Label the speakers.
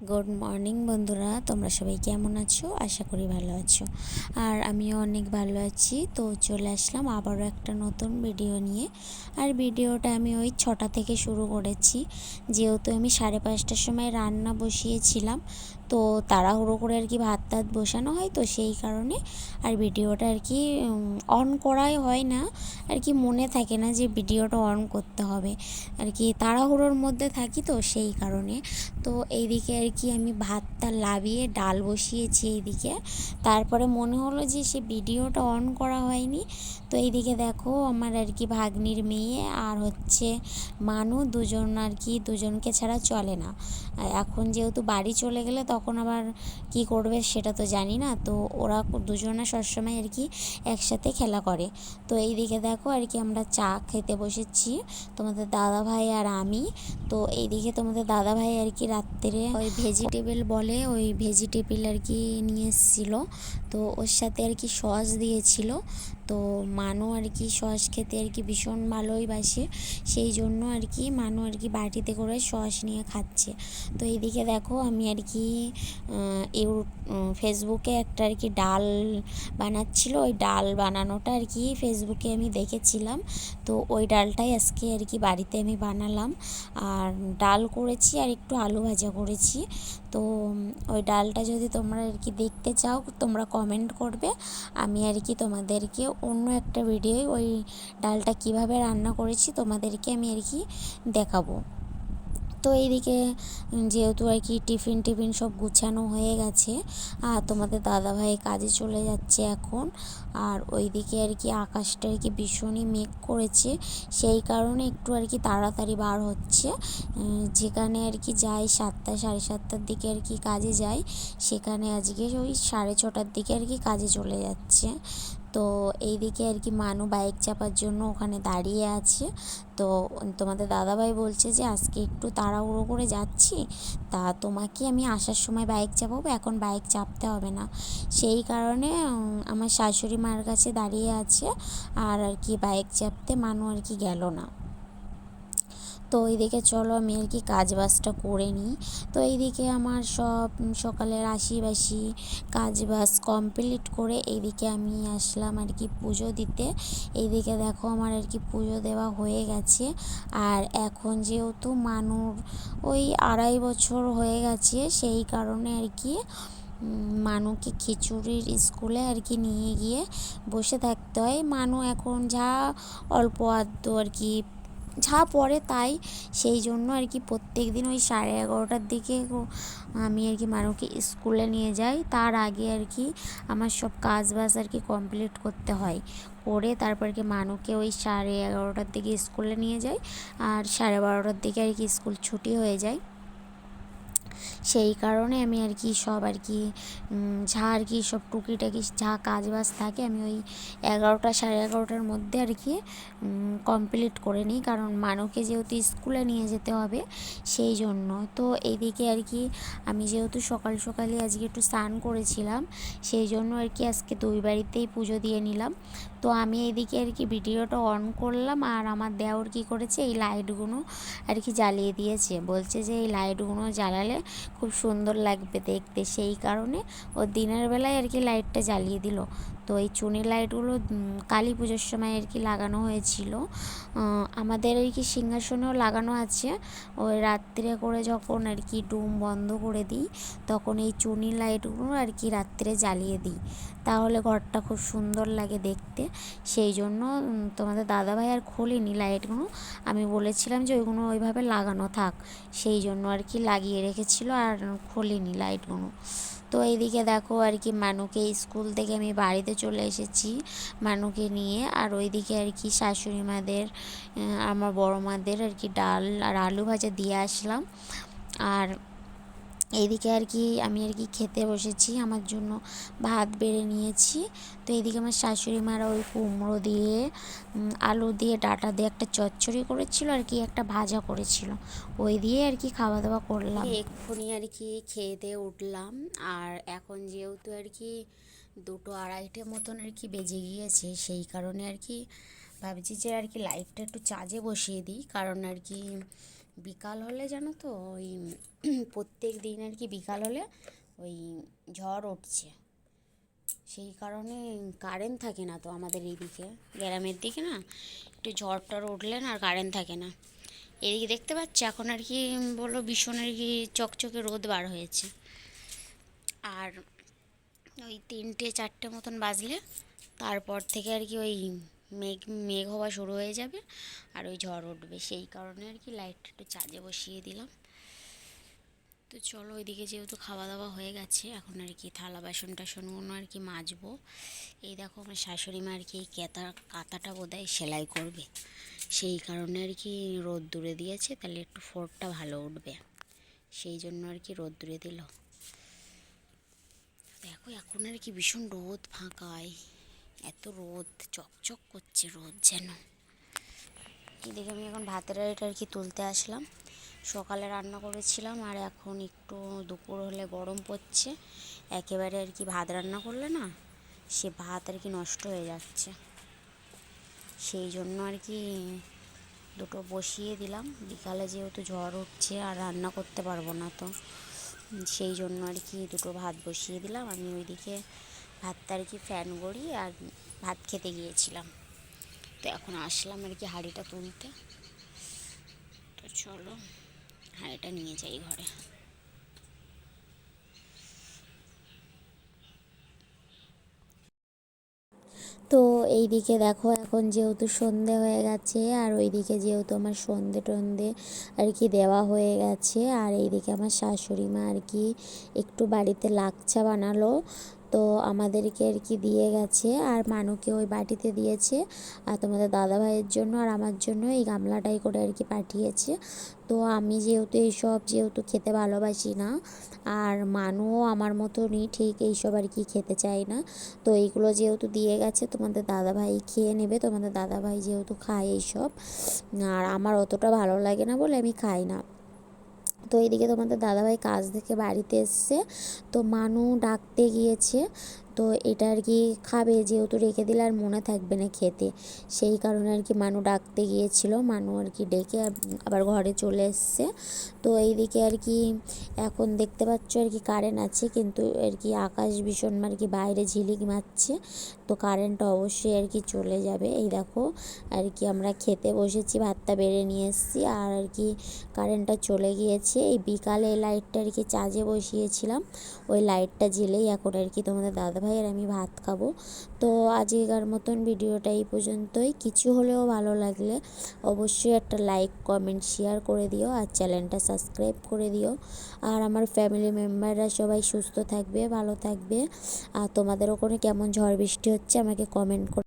Speaker 1: Good morning বন্ধুরা, তোমরা সবাই কেমন আছো? আশা করি ভালো আছো। আর আমিও অনেক ভালো আছি। তো চলে আসলাম আবারও একটা নতুন ভিডিও নিয়ে। আর ভিডিওটা আমি ওই 6টা থেকে শুরু করেছি, যেহেতু আমি 5:30টার সময় রান্না বসিয়েছিলাম। তো তাড়াহুড়ো করে আর কি ভাত টাত বসানো হয়, তো সেই কারণে আর ভিডিওটা আর কি অন করাই হয় না, আর কি মনে থাকে না যে ভিডিওটা অন করতে হবে, আর কি তাড়াহুড়োর মধ্যে থাকি, তো সেই কারণে। তো এইদিকে আর কি আমি ভাতটা লাভিয়ে ডাল বসিয়েছি এইদিকে। তারপরে মনে হলো যে সে ভিডিওটা অন করা হয়নি। তো এইদিকে দেখো আমার আর কি ভাগ্নির মেয়ে আর হচ্ছে মানু দুজন আর কি, দুজনকে ছাড়া চলে না। এখন যেহেতু বাড়ি চলে গেলে তখন আবার কি করবে সেটা তো জানি না। তো ওরা দুজনে সবসময় আর কি একসাথে খেলা করে। তো এইদিকে দেখো আর কি আমরা চা খেতে বসেছি, তোমাদের দাদা ভাই আর আমি। তো এইদিকে তোমাদের দাদা ভাই আর কি রাত্রে ওই ভেজিটেবল বলে, ওই ভেজিটেবল আর কি নিয়ে এসেছিলো। তো ওর সাথে আর কি সস দিয়েছিল। তো মানু আর কি সস খেতে আর কি ভীষণ ভালোই বাসে, সেই জন্য আর কি মানু আর কি বাটিতে করে সস নিয়ে খাচ্ছে। তো এইদিকে দেখো আমি আর কি ফেসবুকে একটা আর কি ডাল বানাচ্ছিল, ওই ডাল বানানোটা আর কি ফেসবুকে আমি দেখেছিলাম। তো ওই ডালটাই আজকে আর কি বাড়িতে আমি বানালাম। আর ডাল করেছি আর একটু আলু ভাজা করেছি। তো ওই ডালটা যদি তোমরা আর কি দেখতে চাও তোমরা কমেন্ট করবে, আমি আর কি তোমাদেরকে অন্য একটা ভিডিও ওই ডালটা কিভাবে রান্না করেছি তোমাদেরকে আমি আর কি দেখাবো। তো এইদিকে যেহেতু আর কি টিফিন সব গুছানো হয়ে গেছে, আর তোমাদের দাদাভাই কাজে চলে যাচ্ছে এখন। আর ওইদিকে আর কি আকাশটা আর কি ভীষণই মেঘ করেছে, সেই কারণে একটু আর কি তাড়াতাড়ি বার হচ্ছে। যেখানে আর কি যাই 7টা 7:30টার দিকে আর কি কাজে যাই, সেখানে আজকে ওই 6:30টার দিকে আর কি কাজে চলে যাচ্ছে। তো এইদিকে আর কি মানু বাইক চাপার জন্য ওখানে দাঁড়িয়ে আছে। তো তোমাদের দাদাভাই বলছে যে আজকে একটু তাড়াহুড়ো করে যাচ্ছি, তা তোমাকে আমি আসার সময় বাইক চাপাবো, এখন বাইক চাপতে হবে না। সেই কারণে আমার শাশুড়ি মার কাছে দাঁড়িয়ে আছে, আর আর কি বাইক চাপতে মানু আর কি গেল না। তো এইদিকে চলো আমি আর কি কাজ বাজটা করে নিই। তো এইদিকে আমার সব সকালের আশিবাসি কাজ বাজ কমপ্লিট করে এইদিকে আমি আসলাম আর কি পুজো দিতে। এইদিকে দেখো আমার আর কি পুজো দেওয়া হয়ে গেছে। আর এখন যেহেতু মানুর ওই 2.5 বছর হয়ে গেছে, সেই কারণে আর কি মানুকে খিচুড়ির স্কুলে আর কি নিয়ে গিয়ে বসে থাকতে হয়। মানু এখন যা অল্প আধটু আর কি যা পড়ে তাই, সেই জন্য আর কি প্রত্যেক দিন ওই 11:30টার দিকে আমি আর কি মানুকে স্কুলে নিয়ে যাই। তার আগে আর কি আমার সব কাজ বাজ আর কি কমপ্লিট করতে হয়, করে তারপর কি মানুকে ওই 11:30টার দিকে স্কুলে নিয়ে যাই। আর 12:30টার দিকে আর কি স্কুল ছুটি হয়ে যায়। সেই কারণে আমি আর কি সব আর কি যা আর কি সব টুকিটাকি যা কাজ বাজ থাকে আমি ওই 11টা 11:30টার মধ্যে আর কি কমপ্লিট করে নিই, কারণ মানুকে যেহেতু স্কুলে নিয়ে যেতে হবে সেই জন্য। তো এইদিকে আর কি আমি যেহেতু সকাল সকালে আজকে একটু স্নান করেছিলাম, সেই জন্য আর কি আজকে দুই বাড়িতেই পুজো দিয়ে নিলাম। তো আমি এইদিকে আর কি ভিডিওটা অন করলাম, আর আমার দেওর কী করেছে এই লাইটগুলো আর কি জ্বালিয়ে দিয়েছে, বলছে যে এই লাইটগুলো জ্বালালে খুব সুন্দর লাগবে দেখতে, সেই কারণে ও দিনের বেলায় আর কি লাইটটা জ্বালিয়ে দিল। তো এই চুনি লাইটগুলো কালী পুজোর সময় আর কি লাগানো হয়েছিল। আমাদের আর কি সিংহাসনেও লাগানো আছে। ওই রাত্রে করে যখন আর কি ডুম বন্ধ করে দিই, তখন এই চুনি লাইটগুলো আর কি রাত্রে জ্বালিয়ে দিই, তাহলে ঘরটা খুব সুন্দর লাগে দেখতে। সেই জন্য তোমাদের দাদাভাই আর খোলেনি লাইটগুলো, আমি বলেছিলাম যে ওইগুলো ওইভাবে লাগানো থাক, সেই জন্য আর কি লাগিয়ে রেখেছিল আর খোলেনি লাইটগুলো। তো এইদিকে দেখো আর কি মানুকে স্কুল থেকে আমি বাড়িতে চলে এসেছি মানুকে নিয়ে। আর ওইদিকে আর কি শাশুড়ি মাদের আমার বড় মাদের আর কি ডাল আর আলু ভাজা দিয়ে আসলাম। আর এইদিকে আর কি আমি আর কি খেতে বসেছি, আমার জন্য ভাত বেড়ে নিয়েছি। তো এইদিকে আমার শাশুড়ি মারা ওই কুমড়ো দিয়ে আলু দিয়ে ডাঁটা দিয়ে একটা চচ্চড়ি করেছিল আর কি একটা ভাজা করেছিল, ওই দিয়ে আর কি খাওয়া দাওয়া করলাম। এক্ষুনি আর কি খেয়ে দিয়ে উঠলাম। আর এখন যেহেতু আর কি 2টো 2:30টে মতন আর কি বেজে গিয়েছে, সেই কারণে আর কি ভাবছি যে আর কি লাইটটা একটু চার্জে বসিয়ে দিই, কারণ আর কি বিকাল হলে জানো তো ওই প্রত্যেক দিন আর কি বিকাল হলে ওই ঝড় উঠছে, সেই কারণে কারেন্ট থাকে না তো আমাদের এইদিকে, গ্রামের দিকে না একটু ঝড় টড় উঠলে না আর কারেন্ট থাকে না। এদিকে দেখতে পাচ্ছি এখন আর কি বলো ভীষণ আর কি চকচকে রোদ বার হয়েছে। আর ওই 3টে 4টে মতন বাজলে তারপর থেকে আর কি ওই মেঘ মেঘ হওয়া শুরু হয়ে যাবে আর ওই ঝড় উঠবে, সেই কারণে আর কি লাইটটা একটু চার্জে বসিয়ে দিলাম। তো চলো ওইদিকে যেহেতু খাওয়া দাওয়া হয়ে গেছে এখন আর কি থালা বাসন টাসনগুলো আর কি মাজবো। এই দেখো আমার শাশুড়ি মা আর কি এই কাঁথাটা বোধহয় সেলাই করবে, সেই কারণে আর কি রোদ্দুরে দিয়েছে, তাহলে একটু ফোঁড়টা ভালো উঠবে, সেই জন্য আর কি রোদ্দুরে দিল। দেখো এখন আর কি ভীষণ রোদ ফাঁকায়, এত রোদ চকচক করছে রোদ যেন। এদিকে আমি এখন ভাতের হাঁড়িটা আর কি তুলতে আসলাম, সকালে রান্না করেছিলাম আর এখন একটু দুপুর হলে গরম পড়ছে, একেবারে আর কি ভাত রান্না করলে না সে ভাত আর কি নষ্ট হয়ে যাচ্ছে, সেই জন্য আর কি দুটো বসিয়ে দিলাম। বিকালে যেহেতু ঝড় উঠছে আর রান্না করতে পারবো না, তো সেই জন্য আর কি দুটো ভাত বসিয়ে দিলাম। আমি ওইদিকে ভাতটা আর কি ফ্যান গড়িয়ে আর ভাত খেতে গিয়েছিলাম, তো এখন আসলাম আর কি হাঁড়িটা তুলতে। তো চলো হাঁড়িটা নিয়ে যাই ঘরে। তো এই দিকে দেখো এখন যেহেতু সন্ধে হয়ে গেছে আর ওইদিকে যেহেতু আমার সন্ধে টন্ধে আর কি দেওয়া হয়ে গেছে, আর এইদিকে আমার শাশুড়ি মা আর কি একটু বাড়িতে লাচ্ছা বানালো, তো আমাদেরকে আর কি দিয়ে গেছে আর মানুকে ওই বাটিতে দিয়েছে, আর তোমাদের দাদা ভাইয়ের জন্য আর আমার জন্য এই গামলাটাই করে আর কি পাঠিয়েছে। তো আমি যেহেতু এইসব যেহেতু খেতে ভালোবাসি না, আর মানুও আমার মতনই ঠিক এইসব আর কি খেতে চায় না, তো এইগুলো যেহেতু দিয়ে গেছে তোমাদের দাদাভাই খেয়ে নেবে, তোমাদের দাদাভাই যেহেতু খায় এইসব, আর আমার অতটা ভালো লাগে না বলে আমি খাই না। তো এইদিকে তোমাদের দাদাভাই কাজ থেকে বাড়িতে এসছে, তো মানু ডাকতে গিয়েছে, তো এটা আর কি খাবে, যেহেতু রেখে দিলে আর মনে থাকবে না খেতে, সেই কারণে আর কি মানু ডাকতে গিয়েছিল, মানু আর কি ডেকে আবার ঘরে চলে এসছে। তো এইদিকে আর কি এখন দেখতে পাচ্ছ আর কি কারেন্ট আছে, কিন্তু আর কি আকাশ ভীষণ আর কি বাইরে ঝিলিক মারছে, তো কারেন্টটা অবশ্যই আর কি চলে যাবে। এই দেখো আর কি আমরা খেতে বসেছি, ভাতটা বেড়ে নিয়ে এসেছি আর আর কি কারেন্টটা চলে গিয়েছে। এই বিকালে এই লাইটটা আর কি চার্জে বসিয়েছিলাম, ওই লাইটটা জ্বেলেই এখন আর কি তোমাদের দাদাভাই আর আমি ভাত খাবো। তো আজকের মতন ভিডিওটা এই পর্যন্তই, কিছু হলেও ভালো লাগলে অবশ্যই একটা লাইক কমেন্ট শেয়ার করে দিও আর চ্যানেলটা সাবস্ক্রাইব করে দিও। আর আমার ফ্যামিলি মেম্বাররা সবাই সুস্থ থাকবে, ভালো থাকবে। আর তোমাদের ওখানে কেমন ঝড় বৃষ্টি হচ্ছে আমাকে কমেন্ট করে